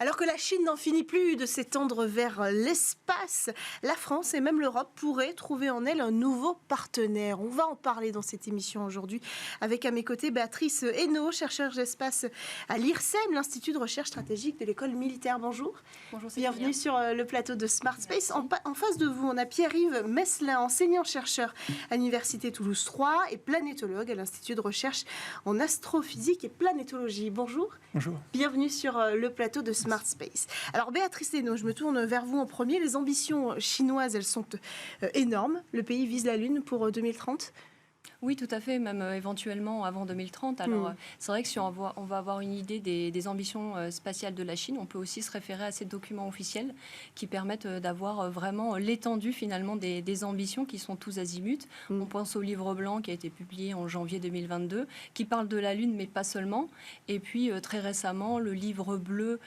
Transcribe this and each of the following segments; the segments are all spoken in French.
Alors que la Chine n'en finit plus de s'étendre vers l'espace, la France et même l'Europe pourraient trouver en elle un nouveau partenaire. On va en parler dans cette émission aujourd'hui avec à mes côtés Béatrice Hainaut, chercheure d'espace à l'IRSEM, l'Institut de recherche stratégique de l'école militaire. Bonjour. Bonjour, bienvenue sur le plateau de Smart Space. En face de vous, on a Pierre-Yves Messelin, enseignant-chercheur à l'Université Toulouse 3 et planétologue à l'Institut de recherche en astrophysique et planétologie. Bonjour. Bonjour. Bienvenue sur le plateau de Smart Space. Alors Béatrice Hainaut, je me tourne vers vous en premier. Les ambitions chinoises, elles sont énormes. Le pays vise la Lune pour 2030. Oui, tout à fait, même éventuellement avant 2030. Alors, c'est vrai que si on va avoir une idée des ambitions spatiales de la Chine, on peut aussi se référer à ces documents officiels qui permettent d'avoir vraiment l'étendue finalement des ambitions qui sont tous azimuts. On pense au livre blanc qui a été publié en janvier 2022, qui parle de la Lune, mais pas seulement. Et puis, très récemment, le livre bleu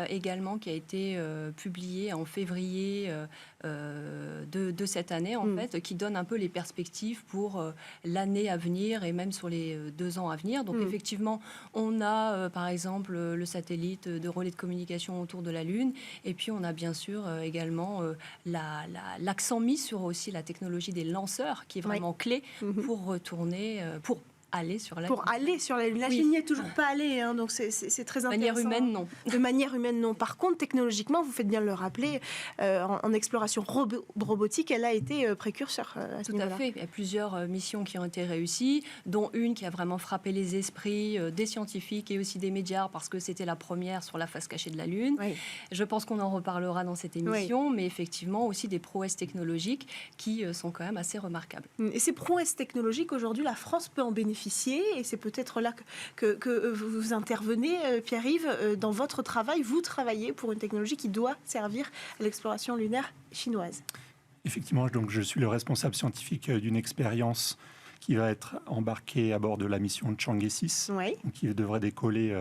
également qui a été publié en février de cette année, en fait, qui donne un peu les perspectives pour l'année à venir et même sur les 2 ans à venir. Donc effectivement, on a par exemple le satellite de relais de communication autour de la Lune, et puis on a bien sûr également l'accent mis sur aussi la technologie des lanceurs qui est vraiment clé pour retourner, pour aller sur la Lune. Pour aller sur la Lune. La Chine n'y est toujours pas allée, hein, donc c'est très intéressant. De manière humaine, non. De manière humaine, non. Par contre, technologiquement, vous faites bien de le rappeler, en exploration robotique, elle a été précurseur à ce niveau-là. Tout à fait. Il y a plusieurs missions qui ont été réussies, dont une qui a vraiment frappé les esprits des scientifiques et aussi des médias, parce que c'était la première sur la face cachée de la Lune. Oui. Je pense qu'on en reparlera dans cette émission, mais effectivement aussi des prouesses technologiques qui sont quand même assez remarquables. Et ces prouesses technologiques, aujourd'hui, la France peut en bénéficier. Et c'est peut-être là que vous intervenez, Pierre-Yves, dans votre travail. Vous travaillez pour une technologie qui doit servir à l'exploration lunaire chinoise. Effectivement, donc je suis le responsable scientifique d'une expérience qui va être embarquée à bord de la mission Chang'e 6, qui devrait décoller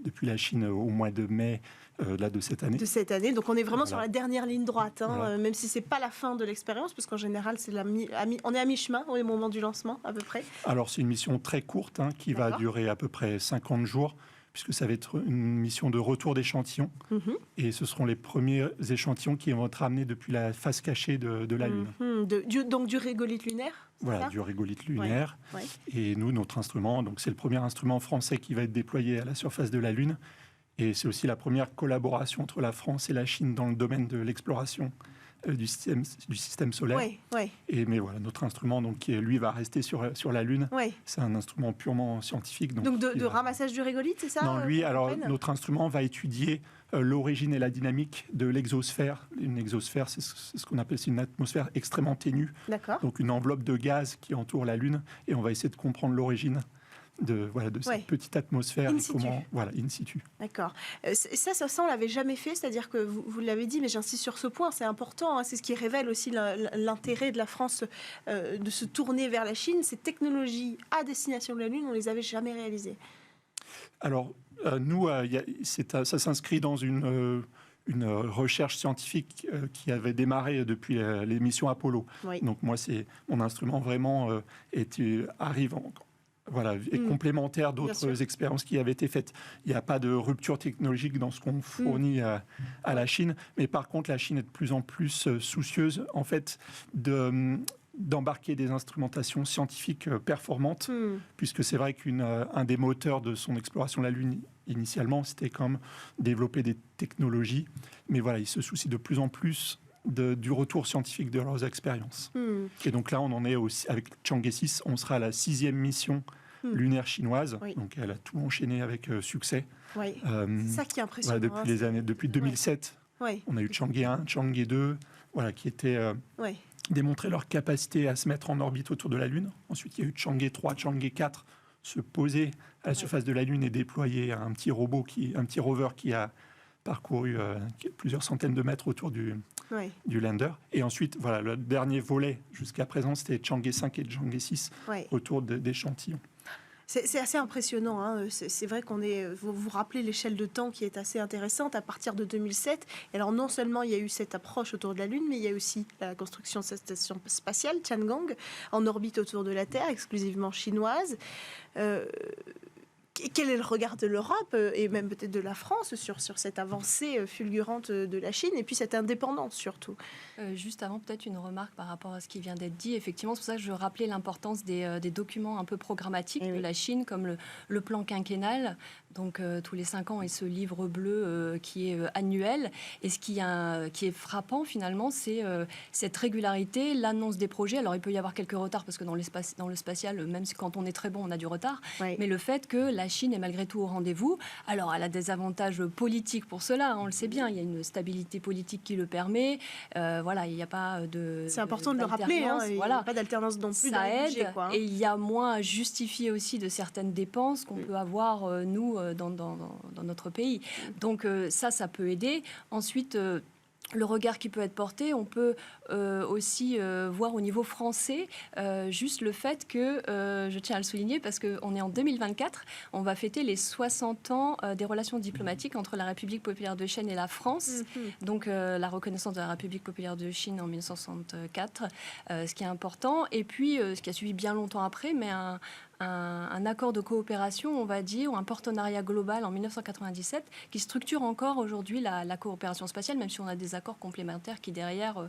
depuis la Chine au mois de mai de cette année. De cette année, donc on est vraiment sur la dernière ligne droite, même si c'est pas la fin de l'expérience, parce qu'en général, on est à mi-chemin au moment du lancement, à peu près. Alors c'est une mission très courte, qui va durer à peu près 50 jours, puisque ça va être une mission de retour d'échantillons. Et ce seront les premiers échantillons qui vont être amenés depuis la face cachée de la Lune. Donc du régolithe lunaire. Voilà, du régolithe lunaire. Et nous, notre instrument, donc c'est le premier instrument français qui va être déployé à la surface de la Lune. Et c'est aussi la première collaboration entre la France et la Chine dans le domaine de l'exploration du système solaire. Mais voilà, notre instrument, donc, qui lui va rester sur la Lune, c'est un instrument purement scientifique. Donc de ramassage du régolithe, c'est ça? Non, notre instrument va étudier l'origine et la dynamique de l'exosphère. Une exosphère, c'est ce qu'on appelle une atmosphère extrêmement ténue. Donc une enveloppe de gaz qui entoure la Lune, et on va essayer de comprendre l'origine de cette petite atmosphère in situ. D'accord. Ça, on l'avait jamais fait, c'est-à-dire que vous l'avez dit, mais j'insiste sur ce point, c'est important, c'est ce qui révèle aussi l'intérêt de la France de se tourner vers la Chine. Ces technologies à destination de la Lune, on les avait jamais réalisées. Alors, nous, ça s'inscrit dans une recherche scientifique qui avait démarré depuis les missions Apollo. Donc moi, mon instrument vraiment arrive est complémentaire d'autres expériences qui avaient été faites. Il n'y a pas de rupture technologique dans ce qu'on fournit à la Chine, mais par contre, la Chine est de plus en plus soucieuse, en fait, d'embarquer des instrumentations scientifiques performantes, puisque c'est vrai qu'un des moteurs de son exploration de la Lune, initialement, c'était quand même développer des technologies, mais voilà, ils se soucient de plus en plus du retour scientifique de leurs expériences. Et donc là, on en est aussi, avec Chang'e 6, on sera à la 6e mission lunaire chinoise. Donc elle a tout enchaîné avec succès. C'est ça qui est impressionnant. Depuis 2007, on a eu Chang'e 1, Chang'e 2, qui étaient démontré leur capacité à se mettre en orbite autour de la Lune. Ensuite, il y a eu Chang'e 3, Chang'e 4, se poser à la surface de la Lune et déployer un petit rover qui a parcouru plusieurs centaines de mètres autour du lander. Et ensuite, le dernier volet jusqu'à présent, c'était Chang'e 5 et Chang'e 6 autour d'échantillons. C'est assez impressionnant, hein. C'est vrai vous vous rappelez l'échelle de temps qui est assez intéressante à partir de 2007. Et alors non seulement il y a eu cette approche autour de la Lune, mais il y a aussi la construction de cette station spatiale, Tiangong, en orbite autour de la Terre, exclusivement chinoise. quel est le regard de l'Europe et même peut-être de la France sur cette avancée fulgurante de la Chine et puis cette indépendance surtout? Juste avant, peut-être une remarque par rapport à ce qui vient d'être dit. Effectivement, c'est pour ça que je rappelais l'importance des documents un peu programmatiques de la Chine, comme le plan quinquennal. Donc, tous les 5 ans, et ce livre bleu qui est annuel. Et ce qui est frappant, finalement, c'est cette régularité, l'annonce des projets. Alors, il peut y avoir quelques retards, parce que dans le spatial, même si quand on est très bon, on a du retard. Oui. Mais le fait que la Chine est malgré tout au rendez-vous, alors elle a des avantages politiques pour cela, on le sait bien. Il y a une stabilité politique qui le permet. Voilà, il n'y a pas de... C'est important de le rappeler, hein, il n'y a pas d'alternance non plus dans le budget, quoi, hein. Et il y a moins à justifier aussi de certaines dépenses qu'on peut avoir, nous, dans notre pays. Donc ça peut aider. Ensuite... le regard qui peut être porté, on peut aussi voir au niveau français juste le fait que, je tiens à le souligner parce qu'on est en 2024, on va fêter les 60 ans des relations diplomatiques entre la République populaire de Chine et la France. Donc la reconnaissance de la République populaire de Chine en 1964, ce qui est important. Et puis ce qui a suivi bien longtemps après, mais un accord de coopération, on va dire, ou un partenariat global en 1997 qui structure encore aujourd'hui la coopération spatiale, même si on a des accords complémentaires qui derrière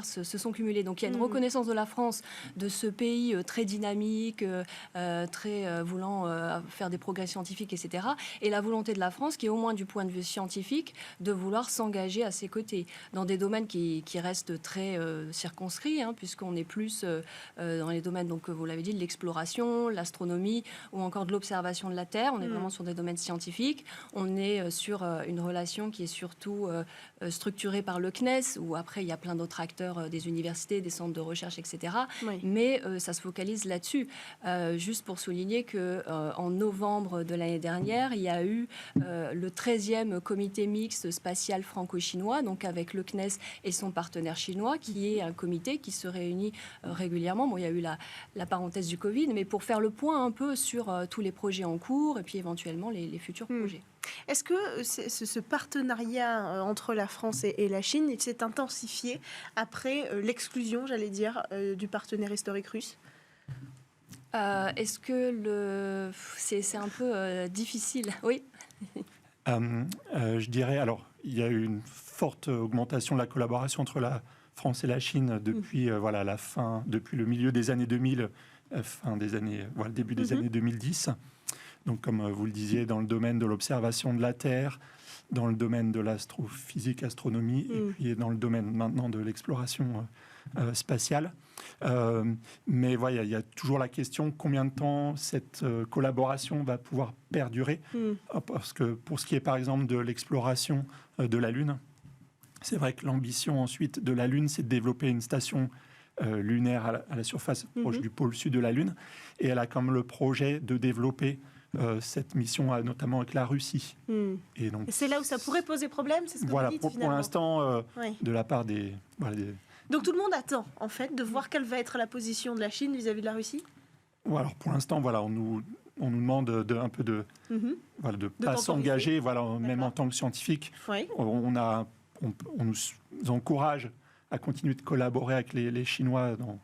se sont cumulés. Donc il y a une reconnaissance de la France, de ce pays très dynamique, très voulant faire des progrès scientifiques, etc. Et la volonté de la France qui est au moins du point de vue scientifique de vouloir s'engager à ses côtés dans des domaines qui restent très circonscrits, hein, puisqu'on est plus dans les domaines, donc vous l'avez dit, de l'exploration, l'astronomie ou encore de l'observation de la Terre. On est vraiment sur des domaines scientifiques. On est sur une relation qui est surtout structurée par le CNES, où après, il y a plein d'autres acteurs, des universités, des centres de recherche, etc. Oui. Mais ça se focalise là-dessus. Juste pour souligner qu'en novembre de l'année dernière, il y a eu le 13e comité mixte spatial franco-chinois, donc avec le CNES et son partenaire chinois, qui est un comité qui se réunit régulièrement. Bon, il y a eu la parenthèse du Covid, mais pour faire le point un peu sur tous les projets en cours et puis éventuellement les futurs projets. Est-ce que ce partenariat entre la France et la Chine s'est intensifié après l'exclusion, j'allais dire, du partenaire historique russe ? Est-ce que c'est un peu difficile? Oui. Je dirais, alors, il y a eu une forte augmentation de la collaboration entre la France et la Chine depuis depuis le milieu des années 2000, début des années 2010. Donc, comme vous le disiez, dans le domaine de l'observation de la Terre, dans le domaine de l'astrophysique, astronomie, et puis dans le domaine maintenant de l'exploration spatiale. Mais voilà, il y a toujours la question combien de temps cette collaboration va pouvoir perdurer. Parce que pour ce qui est par exemple de l'exploration de la Lune, c'est vrai que l'ambition ensuite de la Lune, c'est de développer une station lunaire à la surface proche du pôle sud de la Lune. Et elle a comme le projet de développer cette mission, notamment avec la Russie. Et donc, c'est là où ça pourrait poser problème, c'est ce que vous dites, pour l'instant, de la part des... Donc tout le monde attend, en fait, de voir quelle va être la position de la Chine vis-à-vis de la Russie. Alors pour l'instant, on nous demande un peu de ne pas s'engager, même en tant que scientifique. Oui. On nous encourage à continuer de collaborer avec les Chinois dans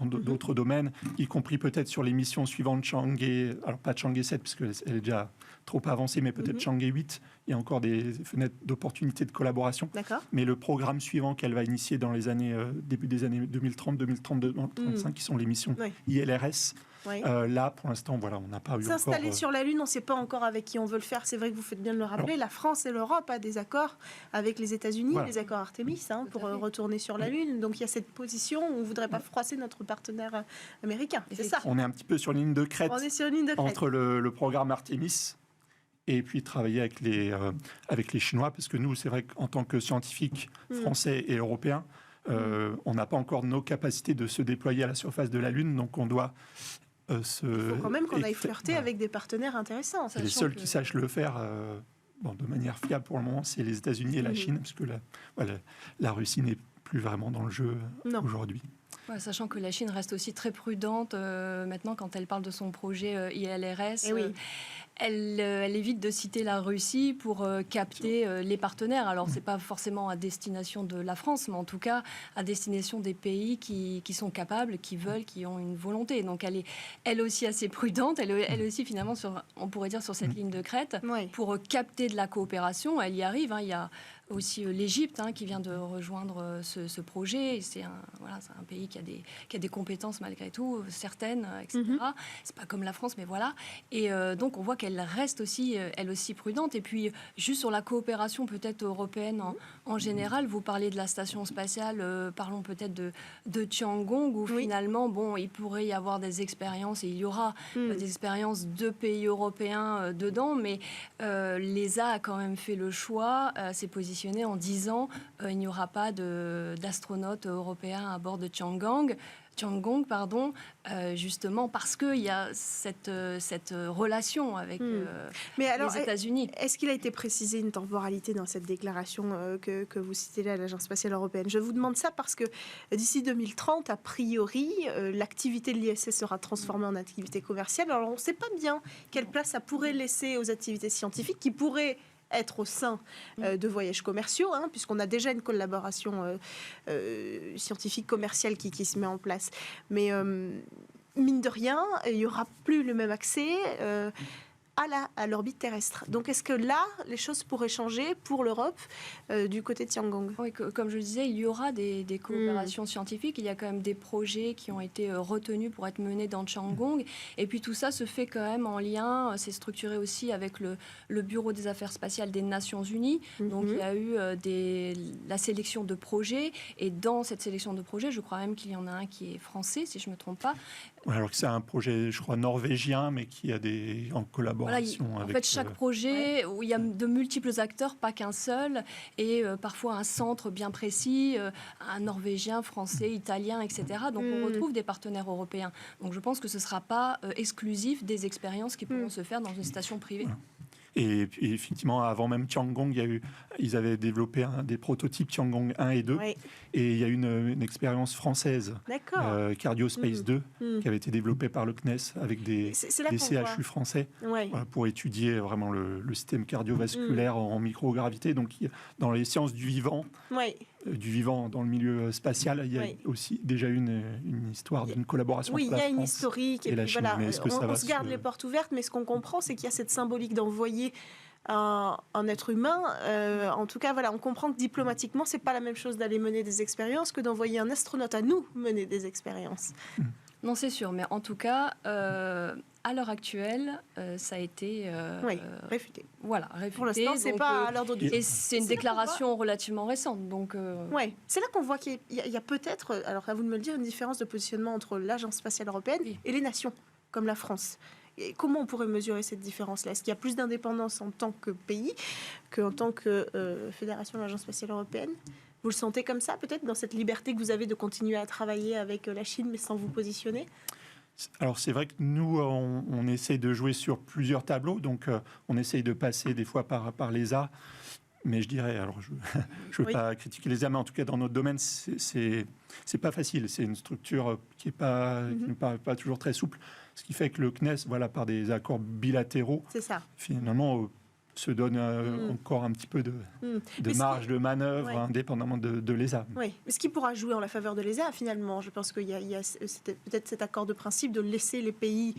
d'autres domaines, y compris peut-être sur les missions suivantes Chang'e, alors pas Chang'e 7, puisqu'elle est déjà trop avancée, mais peut-être Chang'e 8. Il y a encore des fenêtres d'opportunité de collaboration. D'accord. Mais le programme suivant qu'elle va initier dans les années, début des années 2030, 2032, 2035, qui sont les missions ILRS, là, pour l'instant, on n'a pas eu S'installer sur la Lune, on ne sait pas encore avec qui on veut le faire. C'est vrai que vous faites bien de le rappeler. Alors, la France et l'Europe ont des accords avec les États-Unis, les accords Artemis, pour retourner sur la Lune. Donc il y a cette position où on ne voudrait pas froisser notre partenaire américain. C'est ça. On est un petit peu sur une ligne de crête. On est sur une ligne de crête. Entre le programme Artemis et puis travailler avec les Chinois, parce que nous, c'est vrai qu'en tant que scientifiques français et européens, on n'a pas encore nos capacités de se déployer à la surface de la Lune, donc on doit il faut quand même qu'on aille flirter avec des partenaires intéressants. Les seuls qui sachent le faire de manière fiable pour le moment, c'est les États-Unis et la Chine, parce que la Russie n'est plus vraiment dans le jeu aujourd'hui. Ouais, sachant que la Chine reste aussi très prudente maintenant quand elle parle de son projet ILRS. Elle évite de citer la Russie pour capter les partenaires. Alors, ce n'est pas forcément à destination de la France, mais en tout cas à destination des pays qui sont capables, qui veulent, qui ont une volonté. Donc, elle est elle aussi assez prudente. Elle aussi, finalement, on pourrait dire, sur cette ligne de crête, pour capter de la coopération. Elle y arrive. Il y a aussi l'Égypte qui vient de rejoindre ce projet. C'est un pays qui a des compétences malgré tout, certaines, etc. C'est pas comme la France, mais voilà. Et donc on voit qu'elle reste aussi, elle aussi prudente. Et puis juste sur la coopération peut-être européenne en général, vous parlez de la station spatiale, parlons peut-être de Tiangong, où finalement, il pourrait y avoir des expériences, et il y aura des expériences de pays européens dedans, mais l'ESA a quand même fait le choix, s'est positionné en disant il n'y aura pas d'astronautes européens à bord de Tiangong, justement parce qu'il y a cette relation avec les États-Unis. Est-ce qu'il a été précisé une temporalité dans cette déclaration que vous citez là à l'Agence spatiale européenne? Je vous demande ça parce que d'ici 2030, a priori, l'activité de l'ISS sera transformée en activité commerciale. Alors on ne sait pas bien quelle place ça pourrait laisser aux activités scientifiques qui pourraient être au sein de voyages commerciaux, puisqu'on a déjà une collaboration scientifique commerciale qui se met en place. Mais mine de rien, il n'y aura plus le même accès à l'orbite terrestre. Donc est-ce que là, les choses pourraient changer pour l'Europe du côté de Tiangong? Oui, comme je le disais, il y aura des coopérations scientifiques. Il y a quand même des projets qui ont été retenus pour être menés dans Tiangong. Et puis tout ça se fait quand même en lien, c'est structuré aussi avec le Bureau des affaires spatiales des Nations Unies. Donc il y a eu la sélection de projets. Et dans cette sélection de projets, je crois même qu'il y en a un qui est français, si je ne me trompe pas. Alors que c'est un projet, je crois, norvégien, mais qui a en collaboration avec... En fait, chaque projet, où il y a de multiples acteurs, pas qu'un seul, et parfois un centre bien précis, un norvégien, français, italien, etc. Donc on retrouve des partenaires européens. Donc je pense que ce ne sera pas exclusif des expériences qui pourront se faire dans une station privée. Voilà. Et effectivement, avant même Tiangong, ils avaient développé des prototypes Tiangong 1 et 2. Et il y a une expérience française, Cardio Space 2, qui avait été développée par le CNES avec des CHU français pour étudier vraiment le système cardiovasculaire en microgravité. Donc, dans les sciences du vivant, dans le milieu spatial, il y a aussi déjà une histoire d'une collaboration entre la France. Oui, il y a une historique. Et la Chine. Voilà, mais on se garde les portes ouvertes, mais ce qu'on comprend, c'est qu'il y a cette symbolique d'envoyer un être humain. En tout cas, on comprend que diplomatiquement, c'est pas la même chose d'aller mener des expériences que d'envoyer un astronaute à nous mener des expériences. Non, c'est sûr, mais en tout cas, à l'heure actuelle, ça a été réfuté. Voilà, réfuté. Pour l'instant, c'est pas à l'ordre du jour. Et c'est une déclaration relativement récente. Donc, c'est là qu'on voit qu'il y a peut-être, alors à vous de me le dire, une différence de positionnement entre l'Agence spatiale européenne et les nations, comme la France. Et comment on pourrait mesurer cette différence-là? Est-ce qu'il y a plus d'indépendance en tant que pays qu'en tant que fédération de l'Agence spatiale européenne? Vous le sentez comme ça, peut-être, dans cette liberté que vous avez de continuer à travailler avec la Chine, mais sans vous positionner? Alors, c'est vrai que nous, on essaye de jouer sur plusieurs tableaux. Donc, on essaye de passer des fois par l'ESA. Mais je dirais, alors je ne veux pas critiquer l'ESA, mais en tout cas, dans notre domaine, c'est pas facile. C'est une structure qui ne paraît pas toujours très souple. Ce qui fait que le CNES, par des accords bilatéraux, finalement, se donne encore un petit peu de marge de manœuvre indépendamment de l'ESA. Oui, mais ce qui pourra jouer en la faveur de l'ESA, finalement, je pense qu'il y a peut-être cet accord de principe de laisser les pays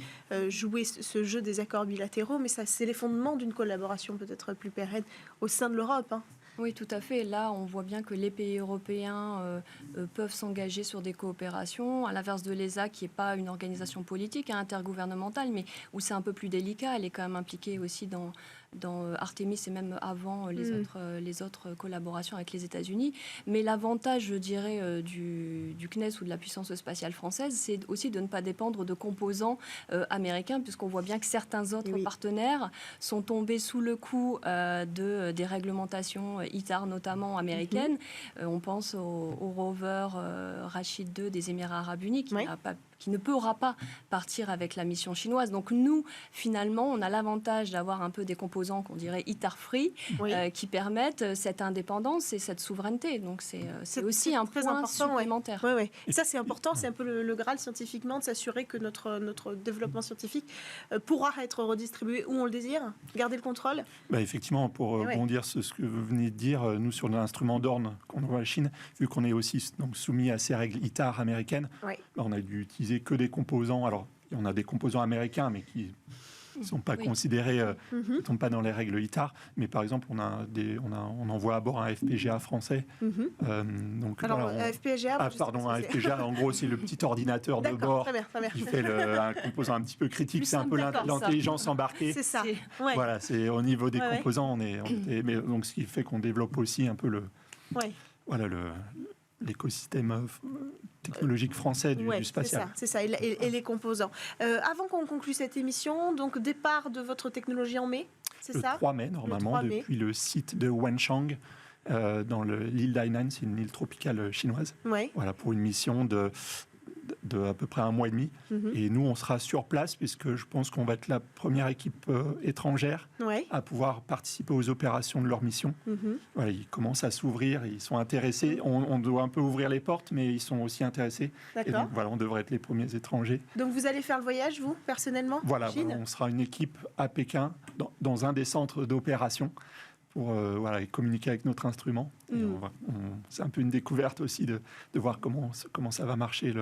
jouer ce jeu des accords bilatéraux, mais ça, c'est les fondements d'une collaboration peut-être plus pérenne au sein de l'Europe. Oui, tout à fait. Là, on voit bien que les pays européens peuvent s'engager sur des coopérations, à l'inverse de l'ESA, qui n'est pas une organisation politique, intergouvernementale, mais où c'est un peu plus délicat. Elle est quand même impliquée aussi dans Artemis et même avant les autres collaborations avec les États-Unis. Mais l'avantage, je dirais, du CNES ou de la puissance spatiale française, c'est aussi de ne pas dépendre de composants américains, puisqu'on voit bien que certains autres partenaires sont tombés sous le coup des réglementations ITAR, notamment américaines. On pense au rover Rachid II des Émirats arabes unis, qui n'a pas qui ne pourra pas partir avec la mission chinoise. Donc nous, finalement, on a l'avantage d'avoir un peu des composants qu'on dirait ITAR-free, qui permettent cette indépendance et cette souveraineté. Donc c'est aussi un très point important, supplémentaire. Ouais. Et ça, c'est important, c'est un peu le Graal scientifiquement, de s'assurer que notre développement scientifique pourra être redistribué où on le désire, garder le contrôle. Effectivement, pour rebondir sur ce que vous venez de dire, nous, sur l'instrument d'Orne qu'on envoie à la Chine, vu qu'on est aussi donc, soumis à ces règles ITAR américaines, on a dû utiliser que des composants. Alors, on a des composants américains, mais qui ne sont pas considérés, ne tombent pas dans les règles ITAR. Mais par exemple, on envoie à bord un FPGA français. Donc, alors, un FPGA, un FPGA, en gros, c'est le petit ordinateur de bord très bien. qui fait un composant un petit peu critique. C'est un peu l'intelligence embarquée. C'est ça. Voilà, c'est au niveau des composants. Mais donc, ce qui fait qu'on développe aussi un peu l'écosystème technologique français du spatial. C'est ça, et les composants. Avant qu'on conclue cette émission, donc départ de votre technologie en mai, c'est ça ? Le 3 mai, normalement, depuis le site de Wenchang, dans l'île d'Hainan, c'est une île tropicale chinoise. Voilà, pour une mission de à peu près 1 mois et demi. Et nous, on sera sur place, puisque je pense qu'on va être la première équipe étrangère à pouvoir participer aux opérations de leur mission. Voilà, ils commencent à s'ouvrir, ils sont intéressés. On doit un peu ouvrir les portes, mais ils sont aussi intéressés. Et donc, voilà, on devrait être les premiers étrangers. Donc, vous allez faire le voyage, vous, personnellement, Voilà, on sera une équipe à Pékin, dans un des centres d'opération, pour communiquer avec notre instrument. C'est un peu une découverte aussi de voir comment ça va marcher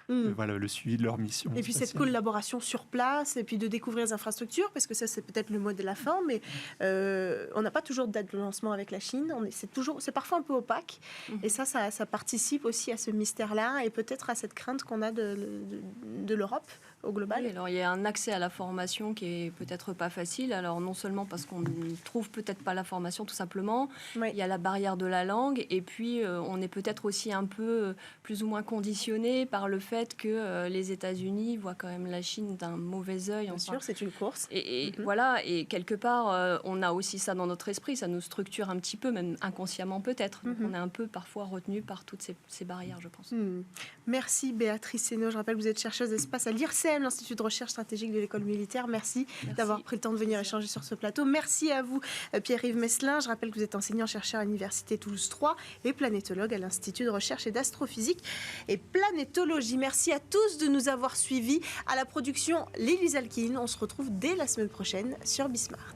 le suivi de leur mission. Et puis cette collaboration sur place, et puis de découvrir les infrastructures, parce que ça c'est peut-être le mot de la fin, mais on n'a pas toujours de date de lancement avec la Chine, c'est parfois un peu opaque, et ça participe aussi à ce mystère-là, et peut-être à cette crainte qu'on a de l'Europe au global. Oui, alors il y a un accès à la formation qui est peut-être pas facile, alors non seulement parce qu'on ne trouve peut-être pas la formation tout simplement, il y a la barrière de la langue, et puis on est peut-être aussi un peu plus ou moins conditionné par le fait que les États-Unis voient quand même la Chine d'un mauvais œil. Bien sûr, c'est une course. Et voilà, et quelque part, on a aussi ça dans notre esprit, ça nous structure un petit peu, même inconsciemment peut-être. Donc on est un peu parfois retenu par toutes ces barrières, je pense. Merci Béatrice Seynaud. Je rappelle que vous êtes chercheuse d'espace à l'IRSEM, l'Institut de recherche stratégique de l'école militaire. Merci d'avoir pris le temps de venir échanger sur ce plateau. Merci à vous Pierre-Yves Meslin. Je rappelle que vous êtes enseignant-chercheur à l'Université Toulouse 3 et planétologue à l'Institut de recherche et d'astrophysique et planétologie. Merci à tous de nous avoir suivis. À la production, Lily Zalkin. On se retrouve dès la semaine prochaine sur Bismart.